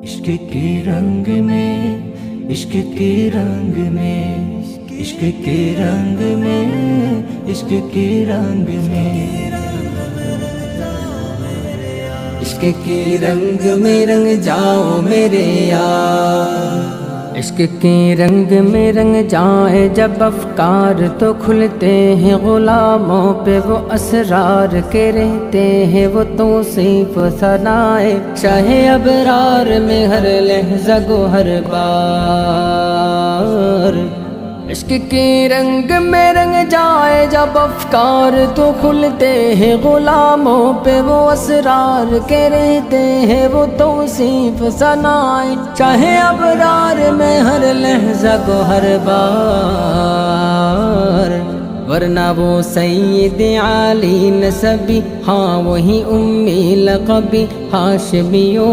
عشق کے رنگ میں، عشق کے رنگ میں، عشق کے رنگ میں، عشق کے رنگ میں، عشق کے رنگ میں رنگ جاؤ میرے یار۔ عشق کے رنگ میں رنگ جائے جب افکار تو کھلتے ہیں غلاموں پہ وہ اسرار کے رہتے ہیں وہ توصیف ثنائے شاہ ابرار میں ہر لحظہ گو ہر بار۔ عشق کے رنگ میں رنگ جائے جب افکار تو کھلتے ہیں غلاموں پہ وہ اسرار کے رہتے ہیں وہ توصیف ثنائے چاہے ابرار میں ہر لحظہ کو ہر بار۔ ورنہ وہ سید عالی نسبی، ہاں وہی امی لقبی ہاشمیوں